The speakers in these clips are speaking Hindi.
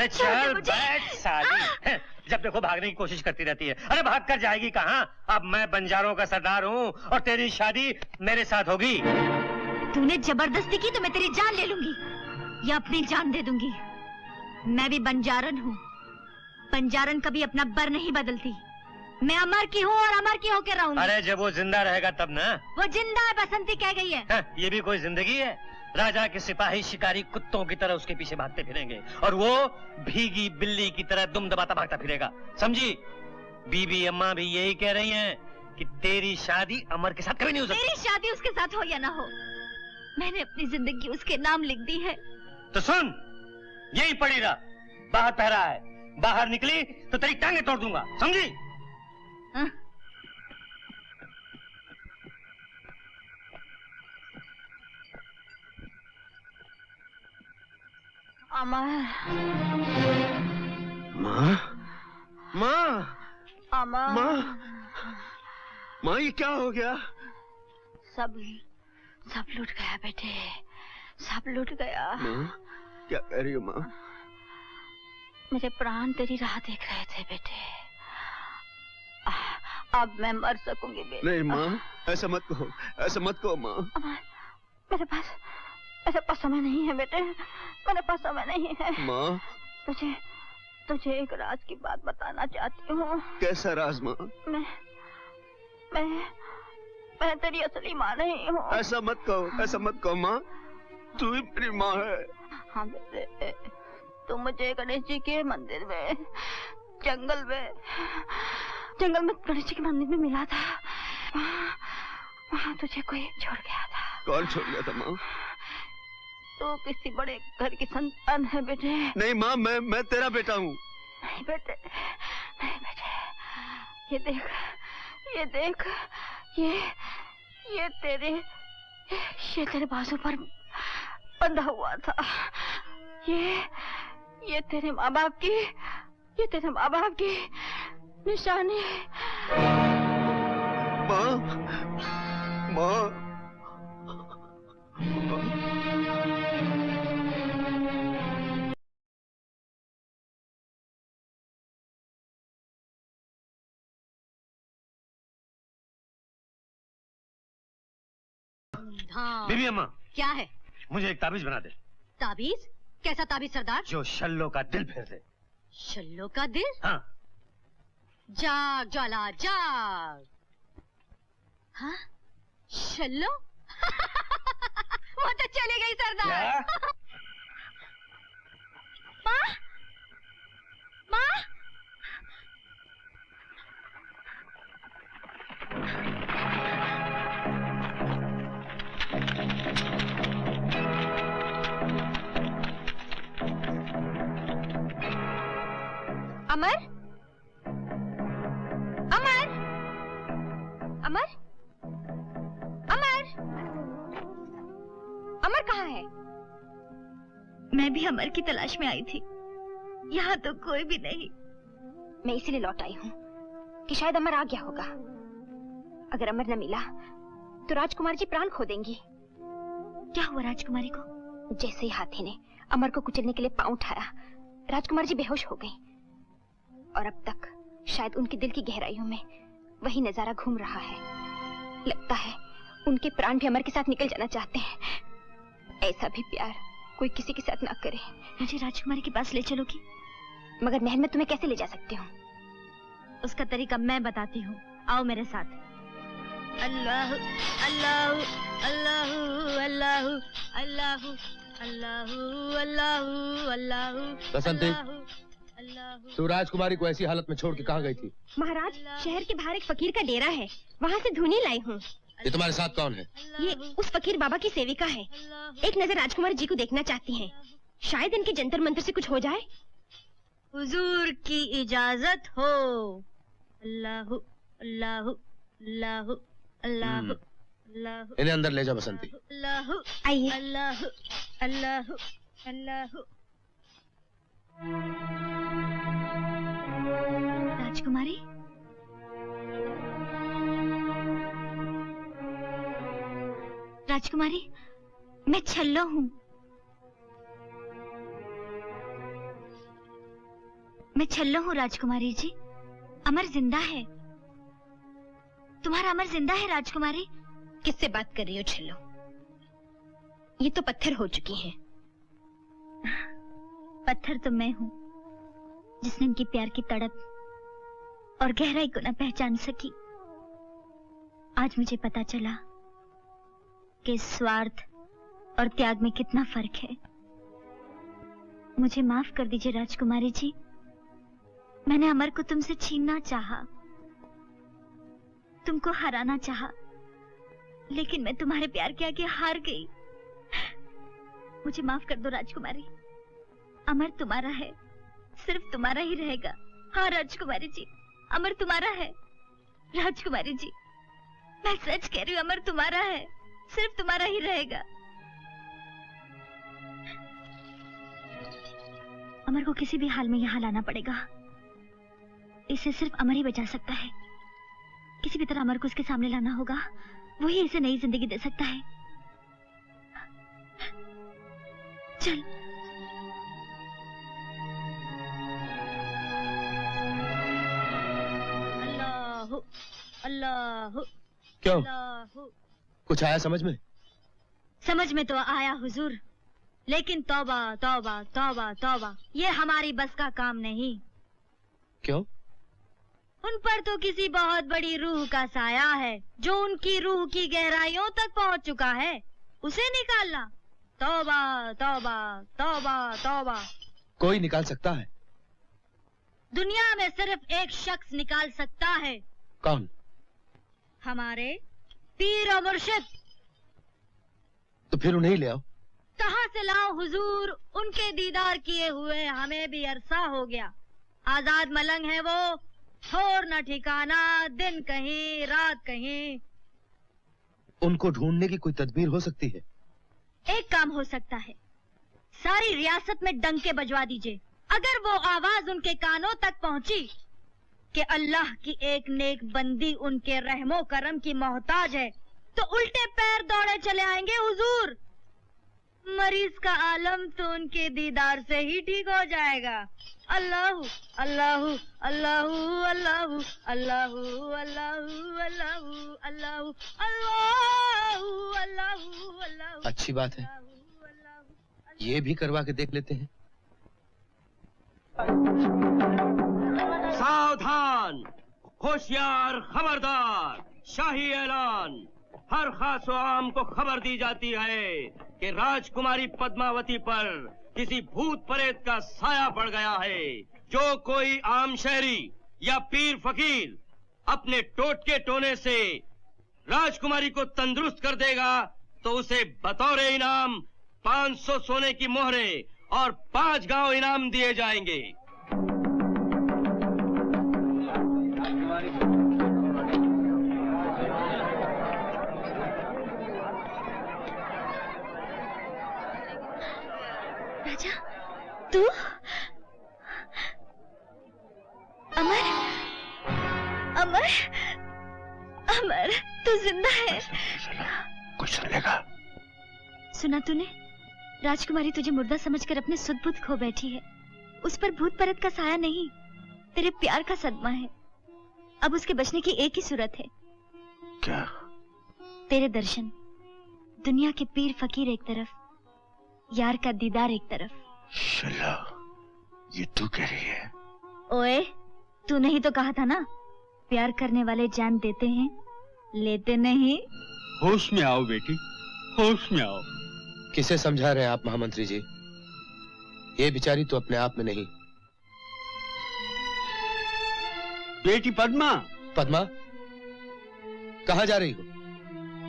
अरे चल बैठ साली, जब देखो भागने की कोशिश करती रहती है। अरे भाग कर जाएगी कहाँ? अब मैं बंजारों का सरदार हूँ और तेरी शादी मेरे साथ होगी। तूने जबरदस्ती की तो मैं तेरी जान ले लूंगी या अपनी जान दे दूंगी। मैं भी बंजारन हूँ। बंजारन कभी अपना बर नहीं बदलती। मैं अमर की हूँ और अमर की होकर रहूंगी। अरे जब वो जिंदा रहेगा तब ना। वो जिंदा है, बसंती कह गई है। ये भी कोई जिंदगी है? राजा के सिपाही शिकारी कुत्तों की तरह उसके पीछे भागते फिरेंगे और वो भीगी बिल्ली की तरह दुम दबाता भागता फिरेगा, समझी? बीबी अम्मा भी यही कह रही हैं कि तेरी शादी अमर के साथ कभी नहीं हो सकती। मेरी शादी उसके साथ हो या ना हो, मैंने अपनी जिंदगी उसके नाम लिख दी है। तो सुन, यही पड़ी रहा। बाहर पहरा है, बाहर निकली तो तेरी टांगे तोड़ दूंगा, समझी? अमर। माँ, माँ, अमर। माँ, माँ ये क्या हो गया? सब लूट गया बेटे, सब लूट गया। माँ, क्या कह रही हो माँ? मेरे प्राण तेरी राह देख रहे थे बेटे। अब मैं मर सकूंगी बेटे। नहीं माँ, ऐसा मत कहो, ऐसा मत कहो माँ। मेरे पास समय नहीं है बेटे, मेरे पास समय नहीं है। माँ, तुझे एक राज की बात बताना चाहती हूँ। कैसा राज माँ? मैं तेरी असली माँ नहीं हूँ। ऐसा मत कहो माँ, तू ही मेरी माँ है। हाँ बेटे, तू मुझे गणेश जी के मंदिर में जंगल में गणेश जी के मंदिर में मिला था। वहाँ तुझे कोई छोड़ गया था। कौन छोड़ गया था माँ? तो किसी बड़े घर की संतान है बेटे। नहीं माँ, मैं तेरा बेटा हूँ। नहीं बेटे, नहीं बेटे, ये देख, ये तेरे बाजू पर बंधा हुआ था। ये तेरे माँ बाप की निशानी। माँ, माँ, हाँ। बीबी अम्मा, क्या है? मुझे एक ताबीज बना दे। ताबीज? कैसा ताबीज सरदार? जो शल्लों का दिल फेर दे। शल्लों का दिल? हाँ। जाग ज्वाला जाग। हाँ? शल्लो? वो तो चली गई सरदार। माँ? माँ? अमर? अमर? अमर? अमर? अमर कहाँ है? मैं भी अमर की तलाश में आई थी। यहाँ तो कोई भी नहीं। मैं इसीलिए लौट आई हूँ कि शायद अमर आ गया होगा। अगर अमर न मिला तो राजकुमारी जी प्राण खो देंगी। क्या हुआ राजकुमारी को? जैसे ही हाथी ने अमर को कुचलने के लिए पांव उठाया, राजकुमारी जी बेहोश हो गई और अब तक शायद उनके दिल की गहराइयों में वही नजारा घूम रहा है। लगता है उनके प्राण भी अमर के साथ निकल जाना चाहते हैं। ऐसा भी प्यार कोई किसी के साथ ना करे। मुझे राजकुमारी के पास ले चलोगी? मगर महल में तुम्हें कैसे ले जा सकती हूँ? उसका तरीका मैं बताती हूँ, आओ मेरे साथ। अल्लाह अल्लाह अल्लाह अल्लाह अल्लाह अल्लाह अल्लाह अल्लाह। बसंती, तू राजकुमारी को ऐसी हालत में छोड़ के कहाँ गई थी? महाराज, शहर के बाहर एक फकीर का डेरा है, वहाँ से धुनी लाई हूँ। ये तुम्हारे साथ कौन है? ये उस फकीर बाबा की सेविका है। एक नजर राजकुमारी जी को देखना चाहती हैं। शायद इनके जंतर मंत्र से कुछ हो जाए। हुजूर की इजाजत हो। अल्लाह अल्लाह अल्लाह अल्लाह अल्लाह। इन्हें अंदर ले जा बसंती। अल्लाह, आइए। अल्लाह अल्लाह अल्लाह। राजकुमारी, राजकुमारी, मैं छल्लो हूँ। मैं छल्लो हूँ राजकुमारी जी। अमर जिंदा है। तुम्हारा अमर जिंदा है राजकुमारी। किससे बात कर रही हो छल्लो? ये तो पत्थर हो चुकी है। पत्थर तो मैं हूँ जिसने उनकी प्यार की तड़प और गहराई को न पहचान सकी। आज मुझे पता चला कि स्वार्थ और त्याग में कितना फर्क है। मुझे माफ कर दीजिए राजकुमारी जी। मैंने अमर को तुमसे छीनना चाहा, तुमको हराना चाहा, लेकिन मैं तुम्हारे प्यार के आगे हार गई। मुझे माफ कर दो राजकुमारी। अमर तुम्हारा है, सिर्फ तुम्हारा ही रहेगा। हाँ राजकुमारी जी, अमर तुम्हारा है। राजकुमारी जी, मैं सच कह रही हूँ, अमर तुम्हारा है, सिर्फ तुम्हारा ही रहेगा। अमर को किसी भी हाल में यहाँ लाना पड़ेगा। इसे सिर्फ अमर ही बचा सकता है। किसी भी तरह अमर को उसके सामने लाना होगा। वही इसे नई जिंदगी दे सकता है। चल। अल्लाहु अल्लाहु। क्यों? अल्लाहु। कुछ आया समझ में? समझ में तो आया हुजूर, लेकिन तौबा तौबा तौबा तौबा, ये हमारी बस का काम नहीं। क्यों? उन पर तो किसी बहुत बड़ी रूह का साया है जो उनकी रूह की गहराइयों तक पहुंच चुका है। उसे निकालना तौबा तौबा तौबा तौबा। कोई निकाल सकता है? दुनिया में सिर्फ एक शख्स निकाल सकता है। कौन? हमारे पीर और मुर्शिद। तो फिर उन्हें ही ले आओ। कहाँ से लाओ हुजूर? उनके दीदार किए हुए हमें भी अरसा हो गया। आजाद मलंग है वो, छोर न ठिकाना, दिन कहीं रात कहीं। उनको ढूंढने की कोई तदबीर हो सकती है? एक काम हो सकता है, सारी रियासत में डंके बजवा दीजिए। अगर वो आवाज उनके कानों तक पहुंची कि अल्लाह की एक नेक बंदी उनके रहमो करम की मोहताज है, तो उल्टे पैर दौड़े चले आएंगे हुजूर। मरीज का आलम तो उनके दीदार से ही ठीक हो जाएगा। अल्लाहु अल्लाहु अल्लाहु अल्लाहु अल्लाहु अल्लाहु अल्लाहु अल्लाहु अल्लाहु अल्लाहु अल्लाहु। अच्छी बात है, ये भी करवा के देख लेते हैं। सावधान, होशियार, खबरदार, शाही ऐलान। हर खास व आम को खबर दी जाती है कि राजकुमारी पद्मावती पर किसी भूत प्रेत का साया पड़ गया है। जो कोई आम शहरी या पीर फकीर अपने टोटके टोने से राजकुमारी को तंदुरुस्त कर देगा तो उसे बतौर इनाम 500 सोने की मोहरें और 5 गांव इनाम दिए जाएंगे। राजा, तू? अमर, अमर, अमर, तू जिंदा है? कुछ सुनेगा? सुना तूने? राजकुमारी तुझे मुर्दा समझकर अपने सुध-बुध खो बैठी है। उस पर भूत प्रेत का साया नहीं, तेरे प्यार का सदमा है। अब उसके बचने की एक ही सूरत है। क्या? तेरे दर्शन। दुनिया के पीर फकीर एक तरफ, यार का दीदार एक तरफ। शल्ला, ये तू कह रही है? ओए, तूने ही तो कहा था ना, प्यार करने वाले जान देते हैं, लेते नहीं। होश में आओ बेटी, होश में आओ। किसे समझा रहे हैं आप महामंत्री जी? ये बेचारी तो अपने आप में नहीं। बेटी पद्मा। पद्मा, कहाँ जा रही हो?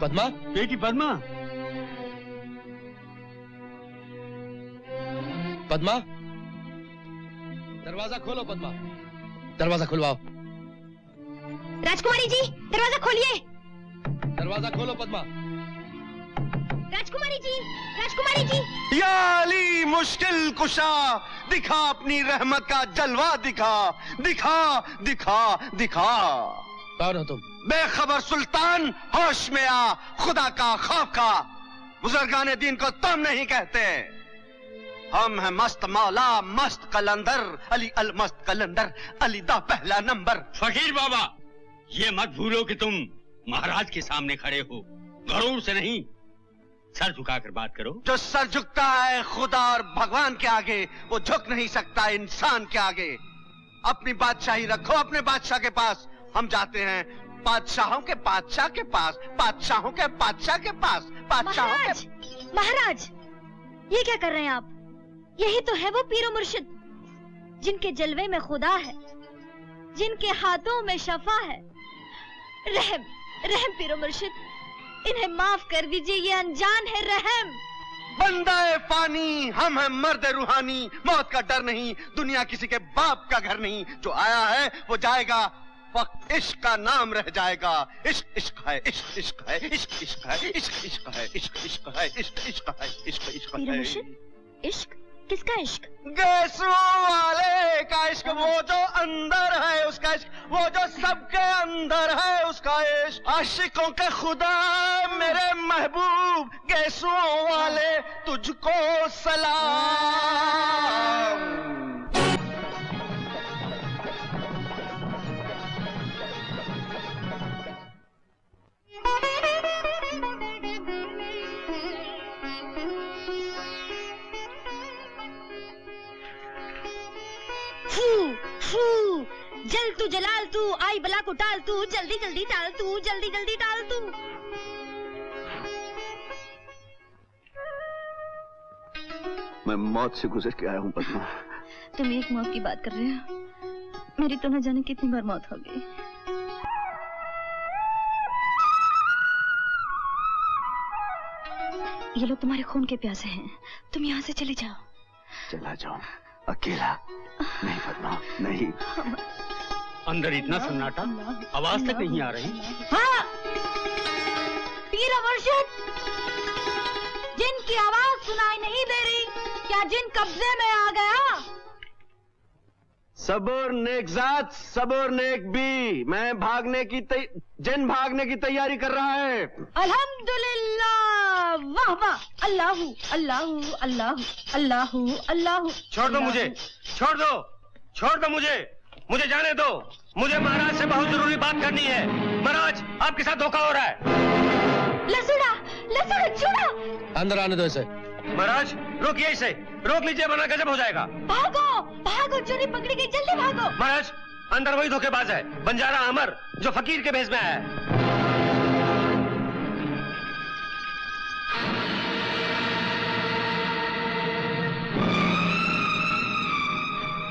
पद्मा, बेटी पद्मा। पद्मा, दरवाजा खोलो। पद्मा, दरवाजा खुलवाओ। राजकुमारी जी, दरवाजा खोलिए। दरवाजा खोलो पद्मा। राजकुमारी जी, राजकुमारी जी। या अली मुश्किल कुशा, दिखा अपनी रहमत का जलवा, दिखा दिखा दिखा दिखा। कौन हो तुम? बेखबर सुल्तान, होश में आ, खुदा का खौफ खा। बुजुर्गान दीन को तुम नहीं कहते। हम हैं मस्त मौला मस्त कलंदर, अली अल मस्त कलंदर, अली दा पहला नंबर। फकीर बाबा, ये मत भूलो कि तुम महाराज के सामने खड़े हो, गरूर से नहीं, सर झुकाकर बात करो। जो सर झुकता है खुदा और भगवान के आगे, वो झुक नहीं सकता इंसान के आगे। अपनी बादशाही रखो अपने बादशाह के पास, हम जाते हैं बादशाहों के बादशाह के पास, बादशाहों के बादशाह के पास, बादशाहों के। महाराज, ये क्या कर रहे हैं आप? यही तो है वो पीरो मुर्शिद जिनके जलवे में खुदा है, जिनके हाथों में शफा है। रहम रहम पीरो मुर्शिद, इन्हें माफ कर दीजिए, ये अनजान है। रहम। बंदाए फानी, हम हैं मर्द रूहानी, मौत का डर नहीं, दुनिया किसी के बाप का घर नहीं। जो आया है वो जाएगा, वक्त इश्क का नाम रह जाएगा। इश्क इश्क है, इश्क इश्क है, इश्क इश्क है, इश्क इश्क है, इश्क इश्क है, इश्क इश्क है, इश्क इश्क पीरो है। मुर्शिद, इश्क? किसका इश्क? गैसों वाले का इश्क, वो जो अंदर है उसका इश्क, वो जो सबके अंदर है उसका इश्क। आशिकों के खुदा मेरे महबूब, गैसों वाले तुझको सलाम। जल तू जलाल तू, आई बला को टाल तू, जल्दी जल्दी टाल तू, जल्दी जल्दी टाल तू। मैं मौत से गुजर के आया हूँ पद्मा। तुम एक मौत की बात कर रहे हो, मेरी तो न जाने कितनी बार मौत हो गई। ये लोग तुम्हारे खून के प्यासे हैं, तुम यहाँ से चले जाओ। चला जाओ अकेला? नहीं पद्मा, नहीं। अंदर इतना सन्नाटा, आवाज तक नहीं आ रही। हाँ, पीरो मुर्शिद, जिनकी आवाज सुनाई नहीं दे रही, क्या जिन कब्जे में आ गया? सबूर नेकजात, सबूर नेक भी, मैं भागने की जिन भागने की तैयारी कर रहा है। अल्हम्दुलिल्लाह, वाह वाह, अल्लाहू अल्लाहू अल्लाहू अल्लाहू अल्लाहू। छोड़ दो मुझे, छोड़ दो, छोड़ दो मुझे, मुझे जाने दो। मुझे महाराज से बहुत जरूरी बात करनी है। महाराज, आपके साथ धोखा हो रहा है। लसुड़ा, लसुड़ा, छुड़ा। अंदर आने दो इसे। महाराज, रोकिए इसे, रोक लीजिए वरना गजब हो जाएगा। भागो, भागो, चोरी पकड़ी गई, जल्दी भागो। महाराज, अंदर वही धोखेबाज है, बंजारा अमर, जो फकीर के भेष में आया है।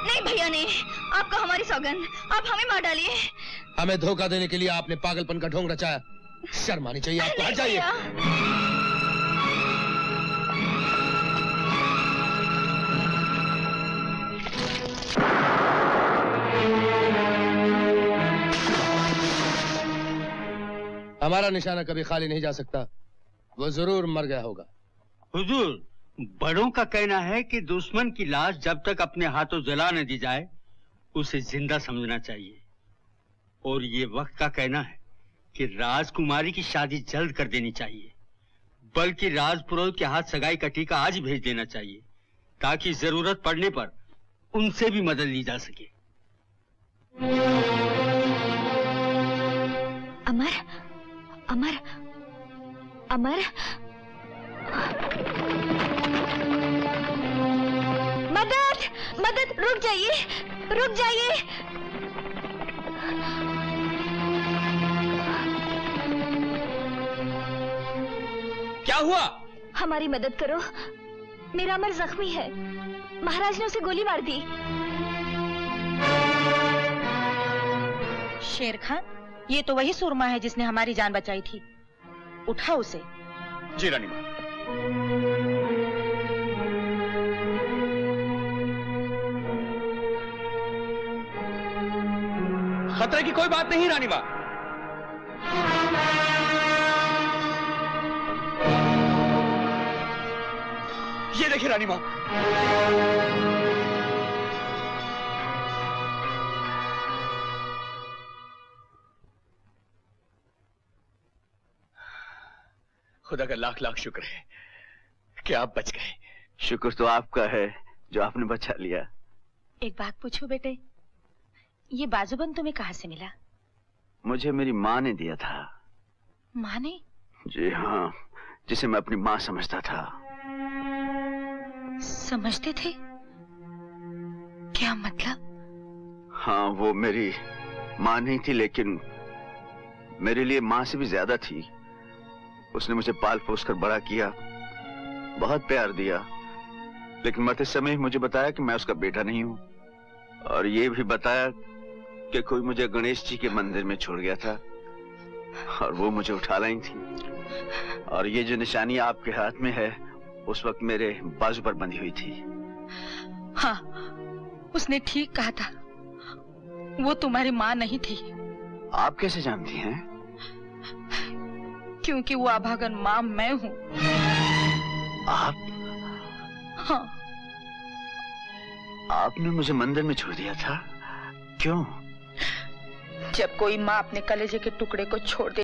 नहीं भैया नहीं, आपको हमारी सौगंध, आप हमें मार डालिए। हमें धोखा देने के लिए आपने पागलपन का ढोंग रचाया, शर्म आनी चाहिए आपको। हट जाइए। हमारा निशाना कभी खाली नहीं जा सकता, वो जरूर मर गया होगा। हुजूर, बड़ों का कहना है कि दुश्मन की लाश जब तक अपने हाथों जला न दी जाए, उसे जिंदा समझना चाहिए। और ये वक्त का कहना है कि राजकुमारी की शादी जल्द कर देनी चाहिए, बल्कि राजपुरोहित के हाथ सगाई का टीका आज ही भेज देना चाहिए, ताकि जरूरत पड़ने पर उनसे भी मदद ली जा सके। अमर, अमर, अमर, मदद, मदद, रुक जाइए, रुक जाइए। क्या हुआ? हमारी मदद करो, मेरा अमर जख्मी है, महाराज ने उसे गोली मार दी। शेर खान, ये तो वही सुरमा है जिसने हमारी जान बचाई थी, उठा उसे। जी रानी माँ। खतरे की कोई बात नहीं रानी माँ। ये देखिए रानी माँ। खुदा का लाख लाख शुक्र है कि आप बच गए। शुक्र तो आपका है जो आपने बचा लिया। एक बात पूछो बेटे, ये बाजूबंद तुम्हें कहाँ से मिला? मुझे मेरी माँ ने दिया था। माँ ने? जी हाँ, जिसे मैं अपनी माँ समझता था। समझते थे? क्या मतलब? हाँ, वो मेरी माँ नहीं थी, लेकिन मेरे लिए माँ से भी ज्यादा थी। उसने मुझे पाल पोस कर बड़ा किया, बहुत प्यार दिया, लेकिन मरते समय मुझे बताया कि मैं उसका बेटा नहीं हूँ, और ये भी बताया कि कोई मुझे गणेश जी के मंदिर में छोड़ गया था और वो मुझे उठा लाई थी। और ये जो निशानी आपके हाथ में है, उस वक्त मेरे बाजू पर बंधी हुई थी। हाँ, उसने ठीक कहा था, वो तुम्हारी माँ नहीं थी। आप कैसे जानती हैं? क्योंकि वो अभागन माँ मैं हूँ। आप? हाँ। आपने मुझे मंदिर में छोड़ दिया था, क्यों? जब कोई माँ अपने कलेजे के टुकड़े को छोड़ दे